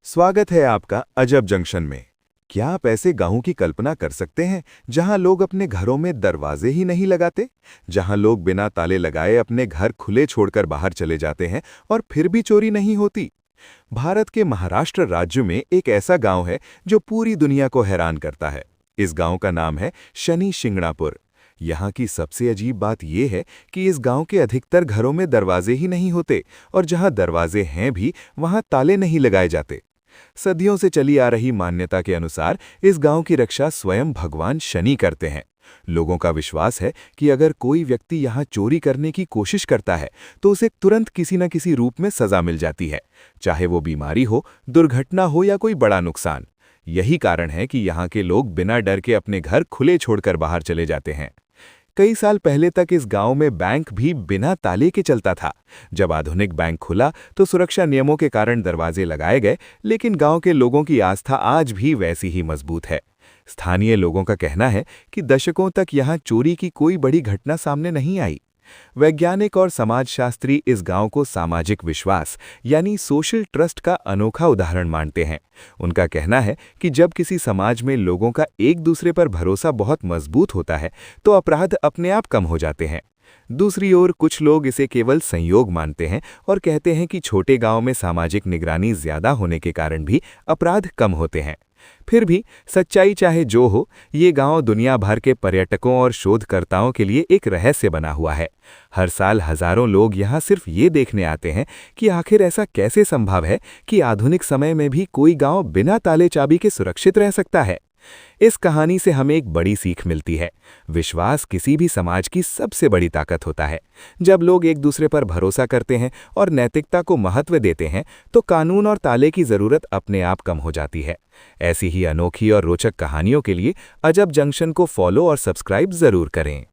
स्वागत है आपका अजब जंक्शन में। क्या आप ऐसे गांवों की कल्पना कर सकते हैं जहां लोग अपने घरों में दरवाजे ही नहीं लगाते, जहां लोग बिना ताले लगाए अपने घर खुले छोड़कर बाहर चले जाते हैं और फिर भी चोरी नहीं होती? भारत के महाराष्ट्र राज्य में एक ऐसा गांव है जो पूरी दुनिया को हैरान करता है। इस गांव का नाम है शनि शिंगणापुर। यहाँ की सबसे अजीब बात यह है कि इस गांव के अधिकतर घरों में दरवाजे ही नहीं होते और जहां दरवाजे हैं भी वहां ताले नहीं लगाए जाते। सदियों से चली आ रही मान्यता के अनुसार इस गांव की रक्षा स्वयं भगवान शनि करते हैं। लोगों का विश्वास है कि अगर कोई व्यक्ति यहां चोरी करने की कोशिश करता है तो उसे तुरंत किसी न किसी रूप में सजा मिल जाती है, चाहे वो बीमारी हो, दुर्घटना हो या कोई बड़ा नुकसान। यही कारण है कि यहाँ के लोग बिना डर के अपने घर खुले छोड़कर बाहर चले जाते हैं। कई साल पहले तक इस गांव में बैंक भी बिना ताले के चलता था। जब आधुनिक बैंक खुला तो सुरक्षा नियमों के कारण दरवाजे लगाए गए, लेकिन गांव के लोगों की आस्था आज भी वैसी ही मजबूत है। स्थानीय लोगों का कहना है कि दशकों तक यहां चोरी की कोई बड़ी घटना सामने नहीं आई। वैज्ञानिक और समाजशास्त्री इस गांव को सामाजिक विश्वास यानी सोशल ट्रस्ट का अनोखा उदाहरण मानते हैं। उनका कहना है कि जब किसी समाज में लोगों का एक दूसरे पर भरोसा बहुत मजबूत होता है तो अपराध अपने आप कम हो जाते हैं। दूसरी ओर कुछ लोग इसे केवल संयोग मानते हैं और कहते हैं कि छोटे गांव में सामाजिक निगरानी ज्यादा होने के कारण भी अपराध कम होते हैं। फिर भी सच्चाई चाहे जो हो, ये गांव दुनिया भर के पर्यटकों और शोधकर्ताओं के लिए एक रहस्य बना हुआ है। हर साल हजारों लोग यहाँ सिर्फ ये देखने आते हैं कि आखिर ऐसा कैसे संभव है कि आधुनिक समय में भी कोई गांव बिना ताले चाबी के सुरक्षित रह सकता है। इस कहानी से हमें एक बड़ी सीख मिलती है। विश्वास किसी भी समाज की सबसे बड़ी ताकत होता है। जब लोग एक दूसरे पर भरोसा करते हैं और नैतिकता को महत्व देते हैं तो कानून और ताले की जरूरत अपने आप कम हो जाती है। ऐसी ही अनोखी और रोचक कहानियों के लिए अजब जंक्शन को फॉलो और सब्सक्राइब जरूर करें।